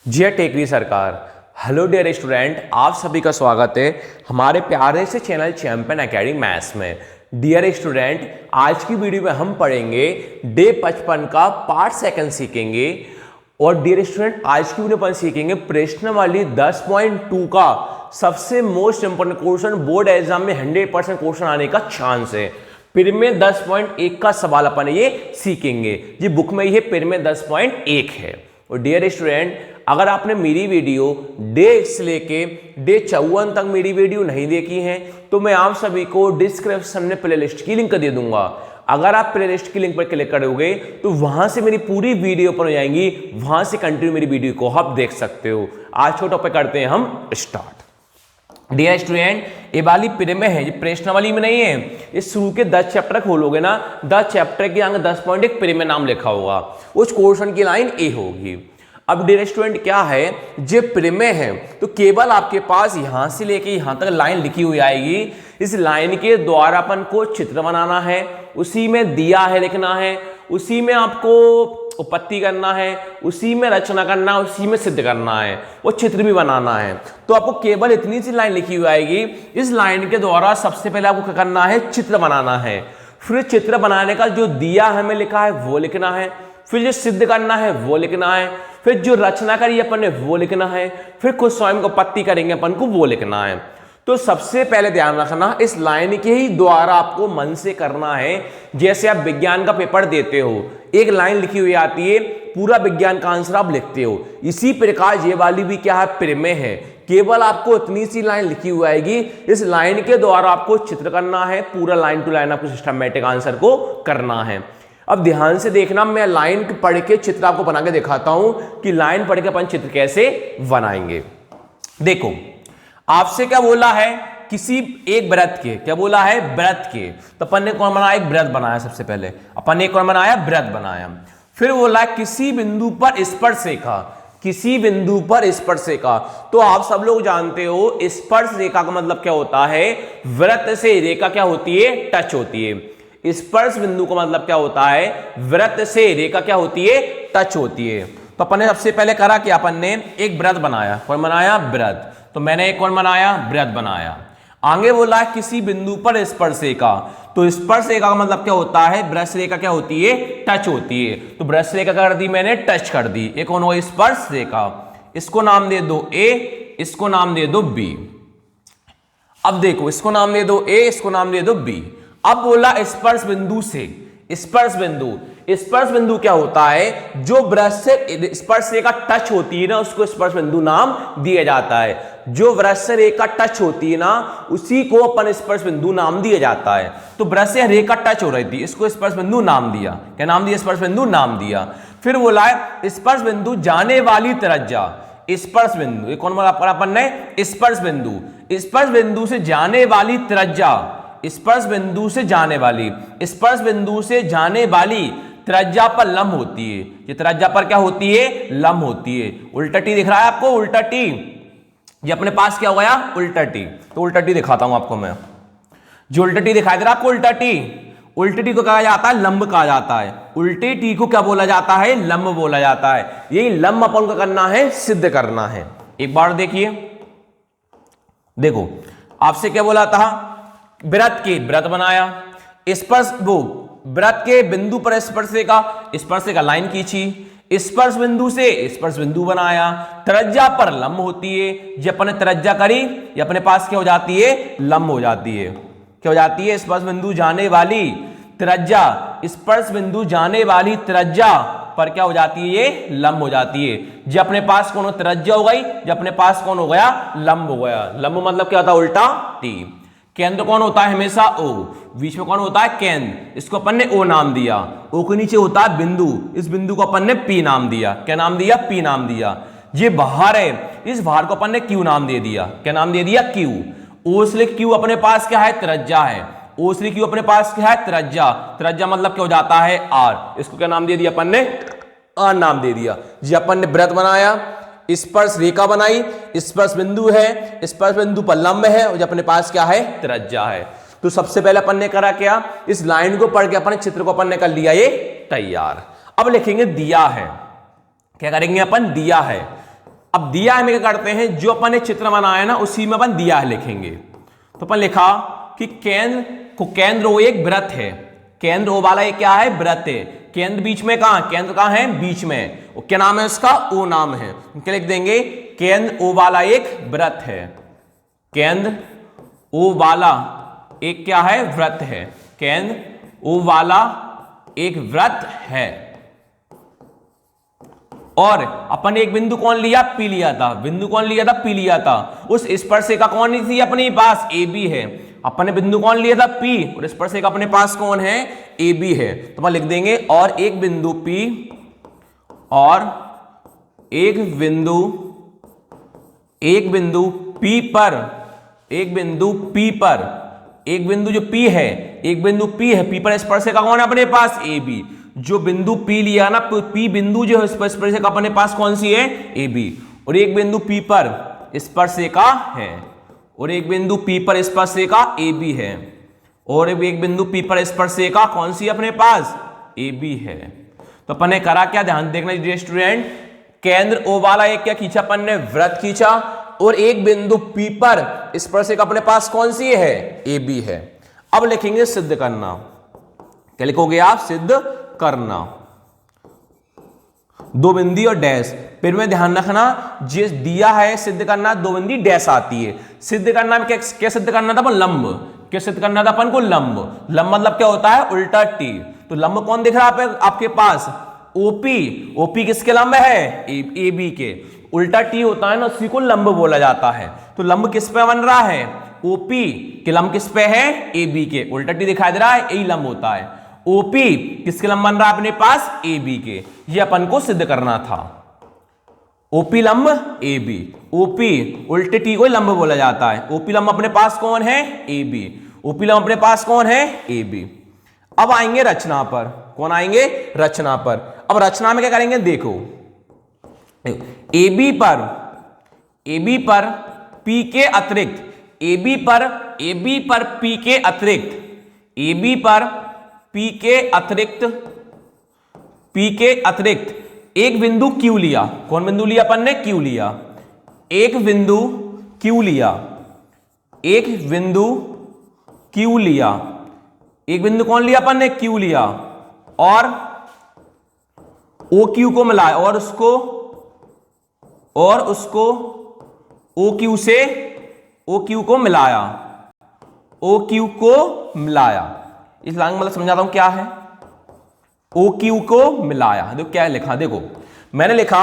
जय टेकरी सरकार। Hello dear student, आप सभी का स्वागत है हमारे प्यारे से चैनल चैंपियन एकेडमी मैथ्स में। डियर स्टूडेंट, आज की वीडियो में हम पढ़ेंगे डे 55 का पार्ट सेकंड सीखेंगे। और डियर स्टूडेंट, आज की वीडियो पर सीखेंगे प्रश्नावली 10.2 का सबसे most important question, board exam में 100% क्वेश्चन आने का चांस है। फिर में 10.1 का सवाल अपन ये सीखेंगे जी, बुक में ये फिर में 10.1 है। और डियर स्टूडेंट, अगर आपने मेरी वीडियो डे से लेके डे 54 तक मेरी वीडियो नहीं देखी है तो मैं आप सभी को डिस्क्रिप्शन में प्लेलिस्ट की लिंक दे दूंगा। अगर आप प्लेलिस्ट की लिंक पर क्लिक करोगे तो वहां से मेरी पूरी वीडियो पर हो जाएंगी, वहां से कंटिन्यू मेरी वीडियो को आप देख सकते हो। आज छोटा पे करते हैं हम स्टार्ट। डियर स्टूडेंट, ये वाली पिर में है, ये प्रश्नावली में नहीं है। इस शुरू के 10 चैप्टर खोलोगे ना, 10 चैप्टर के आगे 10.1 पिर में नाम लिखा होगा, उस क्वेश्चन की लाइन ए होगी। अब डियर स्टूडेंट, क्या है, जो प्रिमेय है तो केवल आपके पास यहां से लेके यहां तक लाइन लिखी हुई आएगी। इस लाइन के द्वारा अपन को चित्र बनाना है, उसी में दिया है लिखना है, उसी में आपको उत्पत्ति करना है, उसी में रचना करना है, उसी में सिद्ध करना है, वो चित्र भी बनाना है। तो आपको केवल इतनी सी लाइन लिखी हुई आएगी। इस लाइन के द्वारा सबसे पहले आपको क्या करना है, चित्र बनाना है। फिर चित्र बनाने का जो दिया हमें लिखा है वो लिखना है, फिर जो सिद्ध करना है वो लिखना है, फिर जो रचना करी अपन ने वो लिखना है, फिर खुद स्वयं को पत्ती करेंगे अपन को वो लिखना है। तो सबसे पहले ध्यान रखना, इस लाइन के ही द्वारा आपको मन से करना है। जैसे आप विज्ञान का पेपर देते हो, एक लाइन लिखी हुई आती है, पूरा विज्ञान का आंसर आप लिखते हो। इसी प्रकार ये वाली भी क्या है, प्रिमेय है। केवल आपको इतनी सी लाइन लिखी हुई आएगी, इस लाइन के द्वारा आपको चित्र करना है, पूरा लाइन टू लाइन आपको सिस्टमैटिक आंसर को करना है। अब ध्यान से देखना, मैं लाइन पढ़ के चित्र आपको बना के दिखाता हूं कि लाइन पढ़ के अपन चित्र कैसे बनाएंगे। देखो, आपसे क्या बोला है, किसी एक व्रत के, क्या बोला है, व्रत के। तो अपन ने कौन बनाया, एक व्रत बनाया। सबसे पहले अपन ने कौन बनाया, व्रत बनाया। फिर बोला किसी बिंदु पर स्पर्श रेखा, किसी बिंदु पर स्पर्श रेखा। तो आप सब लोग जानते हो स्पर्श रेखा का मतलब क्या होता है, वृत्त से रेखा क्या होती है, टच होती है। स्पर्श बिंदु का मतलब क्या होता है, वृत्त से रेखा क्या होती है, टच होती है। तो अपन ने सबसे पहले करा कि अपन ने एक वृत्त बनाया। कौन बनाया, वृत्त। तो मैंने एक कौन बनाया, वृत्त बनाया। आगे बोला किसी बिंदु पर स्पर्श रेखा। तो स्पर्श रेखा का मतलब क्या होता है, वृत्त रेखा क्या होती है, टच होती है। तो वृत्त रेखा कर दी मैंने, टच कर दी। एक कौन हो, स्पर्श रेखा। इसको नाम दे दो ए, इसको नाम दे दो बी। अब देखो, इसको नाम दे दो ए, इसको नाम दे दो बी। अब बोला स्पर्श बिंदु से, स्पर्श बिंदु। स्पर्श बिंदु क्या होता है, जो वृत्त से स्पर्श रेखा टच होती है ना, उसको स्पर्श बिंदु नाम दिया जाता है। जो वृत्त से रेखा टच होती है ना, उसी को अपन स्पर्श बिंदु नाम दिया जाता है। तो वृत्त से रेखा टच हो रही थी, इसको स्पर्श बिंदु नाम दिया। क्या नाम दिया, स्पर्श बिंदु नाम दिया। फिर बोला है स्पर्श बिंदु जाने वाली त्रिज्या। स्पर्श बिंदु, कौन बोला अपन ने, स्पर्श बिंदु। स्पर्श बिंदु से जाने वाली त्रिज्या, स्पर्श बिंदु से जाने वाली, स्पर्श बिंदु से जाने वाली त्रिज्या पर लंब होती है। ये त्रिज्या पर क्या होती है, लंब होती है। उल्टा टी दिख रहा है आपको, उल्टा टी। ये अपने पास क्या हो गया, उल्टा टी। तो उल्टा टी दिखाता हूं आपको मैं। जो उल्टा टी दिखाई दे रहा है आपको, उल्टा टी। उल्टी टी को कहा जाता है, लंब कहा जाता है। उल्टी टी को क्या बोला जाता है, लंब बोला जाता है। यही लंब अपन को करना है, सिद्ध करना है। एक बार देखिए, देखो आपसे क्या बोला था, वृत्त के वृत्त बनाया, स्पर्श वो वृत्त के बिंदु पर स्पर्श रेखा, स्पर्श रेखा लाइन खींची, स्पर्श बिंदु से स्पर्श बिंदु बनाया, त्रिज्या पर लंब होती है। जब अपने त्रिज्या करी, ये अपने पास क्या हो जाती है, लंब हो जाती है। क्या हो जाती है, स्पर्श बिंदु जाने वाली त्रिज्या, स्पर्श बिंदु जाने वाली त्रिज्या पर क्या हो जाती है, ये लंब हो जाती है। जब अपने पास कौन त्रिज्या हो गई, जब अपने पास कौन हो गया, लंब हो गया। लंब मतलब क्या होता है, उल्टा टी। केंद्र कौन होता है, हमेशा ओ। बीच में कौन होता है, केंद्र। इसको अपन ने ओ नाम दिया। ओ के नीचे होता है बिंदु, इस बिंदु को अपन ने पी नाम दिया। क्या नाम दिया, पी नाम दिया। ये बाहर है, इस बाहर को अपन ने क्यू नाम दे दिया। क्या नाम दे दिया, क्यू। ओ से क्यू अपने पास क्या है, त्रिज्या है। ओ से क्यू अपने पास क्या है, त्रिज्या। त्रिज्या मतलब क्या हो जाता है, आर। इसको क्या नाम दे दिया अपन ने, आर नाम दे दिया। जी अपन ने वृत्त बनाया, स्पर्श रेखा बनाई, स्पर्श बिंदु है, स्पर्श बिंदु पर लंब है, और अपने पास क्या है, त्रिज्या है। तो तो सबसे पहले अपन ने करा क्या, इस लाइन को पढ़ के अपन चित्र को अपन ने कर लिया ये तैयार। अब लिखेंगे दिया है, क्या करेंगे अपन, दिया है। अब दिया है में क्या करते हैं, जो अपन ने चित्र बनाया ना उसी में अपन दिया है लिखेंगे। तो अपन लिखा कि केंद्र ओ एक वृत्त है, केंद्र ओ वाला एक क्या है, वृत्त है। केंद्र बीच में कहां, केंद्र कहां है, बीच में। क्या नाम है उसका, ओ नाम है। क्या लिख देंगे, केंद्र ओ वाला एक वृत्त है, केंद्र ओ वाला एक क्या है, वृत्त है। केंद्र ओ वाला एक वृत्त है और अपन एक बिंदु कौन लिया, पी लिया था। बिंदु कौन लिया था, पी लिया था। उस स्पर्शिका कौन थी अपने पास, ए बी है। अपन ने बिंदु कौन लिया था, पी, और स्पर्शिका अपने पास कौन है, ए बी है। तो अपन लिख देंगे और एक बिंदु पी और एक बिंदु पी पर, एक बिंदु पी पर, एक बिंदु जो पी है, एक बिंदु पी है, पी पर स्पर्शिका कौन है अपने पास, ए बी। जो बिंदु पी लिया ना, पी बिंदु जो है स्पर्शिका अपने पास कौन सी है, ए बी। और एक बिंदु पी पर स्पर्शिका है, और एक बिंदु पी पर स्पर्शिका ए बी है, और एक बिंदु पी पर स्पर्शिका कौन सी अपने पास, ए बी है। तो अपन ने करा क्या, ध्यान देखना जी स्टूडेंट, केंद्र ओ वाला एक क्या खींचा अपन ने, वृत्त खींचा, और एक बिंदु पी पर स्पर्शिका अपने पास कौन सी है, ए बी है। अब लिखेंगे सिद्ध करना। क्या लिखोगे आप, सिद्ध करना। दो बिंदी और डैश, फिर में ध्यान रखना जिस दिया है सिद्ध करना, दो बिंदी डैश आती है। सिद्ध करना में क्या सिद्ध करना था अपन, लंब। क्या सिद्ध करना था अपन को, लंब। लंब मतलब क्या होता है, उल्टा टी। तो लंब कौन दिख रहा है आपके पास, ओपी। ओपी किसके लंब है, ए बी के। उल्टा टी होता है ना, उसी को लंब बोला जाता है। तो लंब किस पे बन रहा है, ओपी के लंब किस पे है, ए बी के। उल्टा टी दिखाई दे रहा है, यही लंब होता है। ओपी किसके लंब बन रहा है अपने पास, ए बी के। ये अपन को सिद्ध करना था। ओपी लंब ए बी, ओपी उल्टे टी को लंब बोला जाता है। ओपी लंब अपने पास कौन है, ए बी। ओपी लंब अपने पास कौन है, ए बी। अब आएंगे रचना पर, कौन आएंगे, रचना पर। अब रचना में क्या करेंगे, देखो ए बी पर पी के अतिरिक्त, ए बी पर पी के अतिरिक्त, ए बी पर पी के अतिरिक्त एक बिंदु क्यू लिया। कौन बिंदु लिया अपन ने, क्यू लिया। एक बिंदु क्यू लिया, एक बिंदु क्यू लिया, एक बिंदु कौन लिया अपन ने, क्यू लिया, और ओ क्यू को मिलाया, और उसको ओ क्यू को मिलाया, ओ क्यू को मिलाया। इस लाइन मतलब समझाता हूं क्या है, ओ क्यू को मिलाया। देखो क्या लिखा, देखो मैंने लिखा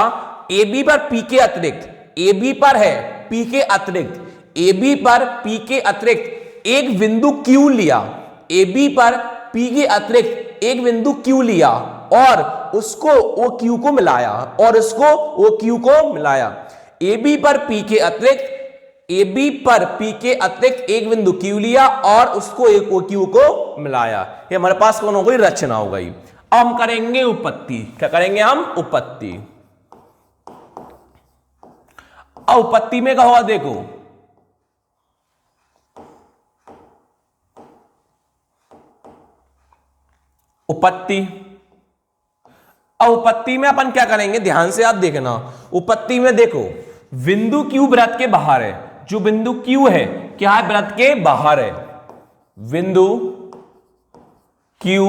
ए बी पर पी के अतिरिक्त, ए बी पर है पी के अतिरिक्त, ए बी पर पी के अतिरिक्त एक बिंदु क्यू लिया, ए बी पर पी के अतिरिक्त एक बिंदु क्यू लिया, और उसको ओ क्यू को मिलाया, और उसको ओ क्यू को मिलाया। ए बी पर पी के अतिरिक्त, ए बी पर पी के अतिरिक्त एक बिंदु क्यू लिया, और उसको एक ओ क्यू को मिलाया। ये हमारे पास कौन हो गई, रचना हो गई। अब हम करेंगे उपपत्ति। क्या करेंगे हम, उपपत्ति। अब उपपत्ति में क्या होगा, देखो उपपत्ति। अब उपपत्ति में अपन क्या करेंगे, ध्यान से आप देखना। उपपत्ति में देखो बिंदु क्यू वृत्त के बाहर है, जो बिंदु क्यू है क्या है, वृत्त के बाहर है। बिंदु क्यू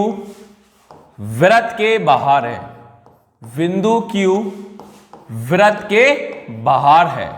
वृत्त के बाहर है, बिंदु क्यू वृत्त के बाहर है।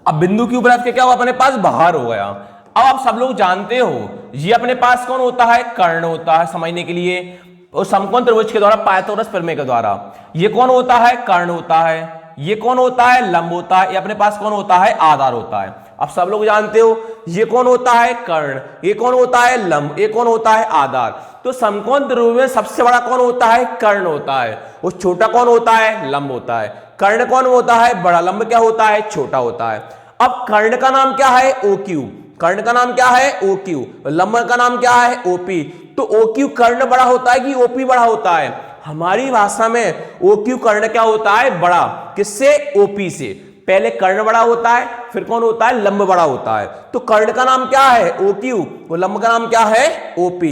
अब बिंदु क्यू वृत्त के क्या हुआ, अपने पास बाहर हो गया। अब आप सब लोग जानते हो ये अपने पास कौन होता है, कर्ण होता है। समझने के लिए, और समकोण त्रिभुज के द्वारा, पाइथागोरस प्रमेय के द्वारा ये कौन होता है, कर्ण होता है। ये कौन होता है, लंब होता है। ये अपने पास कौन होता है, आधार होता है। अब सब लोग जानते हो ये कौन होता है, कर्ण। ये कौन होता है, लंब। ये कौन होता है, आधार। तो समकोण त्रिभुज में सबसे बड़ा कौन होता है, कर्ण होता है। वो छोटा कौन होता है, लंब होता है। कर्ण कौन होता है, बड़ा। लंब क्या होता है, छोटा होता है। अब कर्ण का नाम क्या है, ओ क्यू। कर्ण का नाम क्या है, ओ क्यू। लंब का नाम क्या है, ओपी। तो ओ क्यू कर्ण बड़ा होता है कि ओपी बड़ा होता है। हमारी भाषा में ओ क्यू कर्ण क्या होता है, बड़ा। किससे, ओपी से। पहले कर्ण बड़ा होता है, फिर कौन होता है, लंब बड़ा होता है। तो कर्ण का नाम क्या है, OQ, वो लंब का नाम क्या है, OP।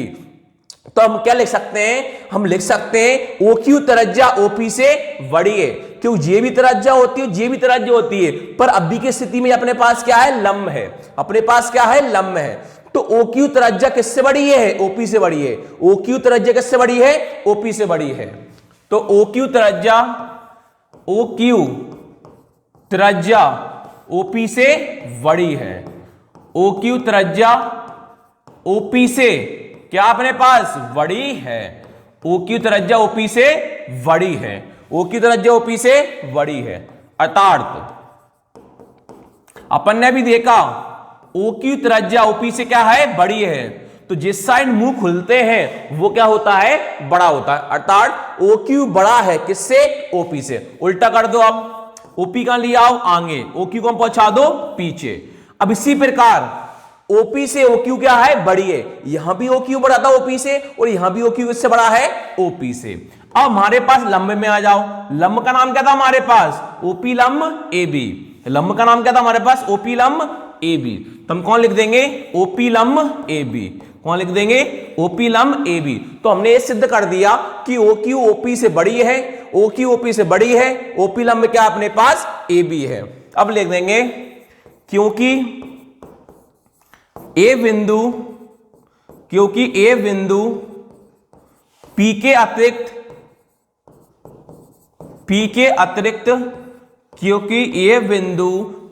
तो हम क्या लिख सकते हैं, हम लिख सकते हैं OQ त्रिज्या OP से बड़ी है, क्यों, जे भी त्रिज्या होती है, जे भी त्रिज्या होती है, पर अभी की स्थिति में अपने पास क्या है, लंब है, अपने पास क्या है, लंब है। तो OQ त्रिज्या किससे बड़ी है, OP से बड़ी है। OQ त्रिज्या किससे बड़ी है, OP से बड़ी है। तो OQ त्रिज्या OP से बड़ी है। OQ त्रिज्या OP से क्या अपने पास बड़ी है, OQ त्रिज्या OP से बड़ी है, OQ त्रिज्या OP से बड़ी है। अर्थात अपन ने भी देखा OQ त्रिज्या OP से क्या है, बड़ी है, तो जिस साइड मुंह खुलते हैं वो क्या होता है, बड़ा होता है। अर्थात OQ बड़ा है किससे, OP से। उल्टा कर दो, अब OP का ले आओ आगे, OQ को पहुंचा दो पीछे। अब इसी प्रकार OP से OQ क्या है, बड़ी है, यहां भी OQ बड़ा था OP से, और यहां भी OQ इससे बड़ा है, OP से। अब हमारे पास लंब में आ जाओ, लंब का नाम क्या था हमारे पास, OP लंब AB। लंब का नाम क्या था हमारे पास, OP लंब AB। तो हम कौन लिख देंगे, OP लंब AB। कौन लिख देंगे, OP लंब AB। तो हमने ये सिद्ध कर दिया कि OQ OP से बड़ी है, OQ OP से बड़ी है, OP लंब क्या अपने पास, AB है। अब लिख देंगे क्योंकि A बिंदु P के अतिरिक्त क्योंकि A बिंदु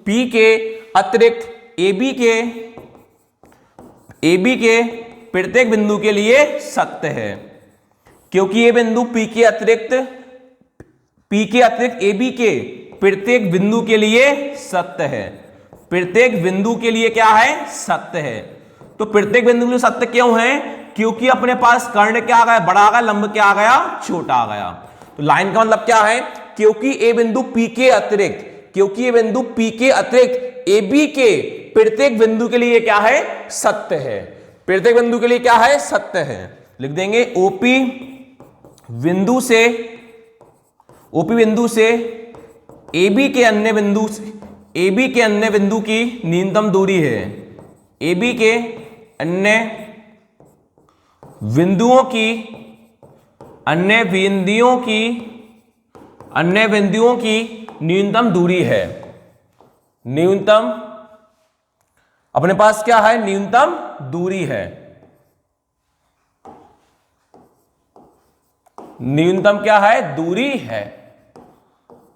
P के अतिरिक्त AB के प्रत्येक बिंदु के लिए सत्य है। क्योंकि ये बिंदु P के अतिरिक्त AB के प्रत्येक बिंदु के लिए सत्य है। प्रत्येक बिंदु के लिए क्या है, सत्य है। तो प्रत्येक बिंदु के लिए सत्य क्यों है, क्योंकि अपने पास कर्ण क्या आ गया, बड़ा आ गया, लंब क्या आ गया, छोटा आ गया। तो लाइन का मतलब क्या है, क्योंकि ये बिंदु P के अतिरिक्त AB के प्रत्येक बिंदु के लिए क्या है, सत्य है। प्रत्येक बिंदु के लिए क्या है, सत्य है। लिख देंगे OP बिंदु से AB के अन्य बिंदु की न्यूनतम दूरी है। AB के अन्य बिंदुओं की न्यूनतम दूरी है। न्यूनतम अपने पास क्या है, न्यूनतम दूरी है। न्यूनतम क्या है, दूरी है।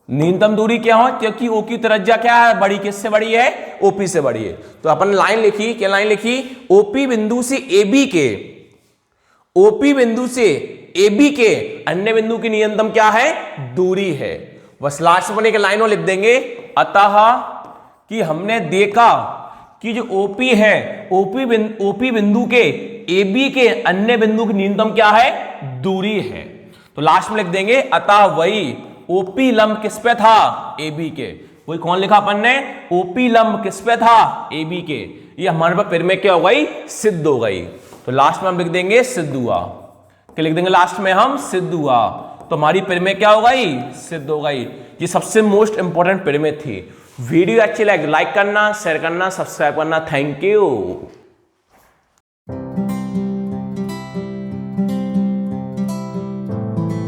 न्यूनतम दूरी क्या हो, क्योंकि OQ त्रिज्या क्या है, बड़ी, किससे बड़ी है, OP से बड़ी है। तो अपन लाइन लिखी, क्या लाइन लिखी, OP बिंदु से AB के अन्य बिंदु की न्यूनतम क्या है, दूरी है। बस लास्ट में एक लाइन और लिख देंगे, अतः कि हमने देखा कि जो OP है, OP बिंदु के AB के अन्य बिंदु की न्यूनतम क्या है, दूरी है। तो लास्ट में लिख देंगे, अतः वही OP लंब किस पे था, AB के। वही कौन लिखा अपन ने, OP लंब किस पे था, AB के। ये हमारे पास फिर में क्या हो गई, सिद्ध हो गई। तो लास्ट में हम लिख देंगे सिद्ध हुआ। क्या लिख देंगे लास्ट में हम, सिद्ध हुआ। तो हमारी पिरमिड क्या हो गई, सिद्ध हो गई। ये सबसे मोस्ट इंपॉर्टेंट पिरमिड थी। वीडियो अच्छी लगे लाइक करना, शेयर करना, सब्सक्राइब करना। Thank you.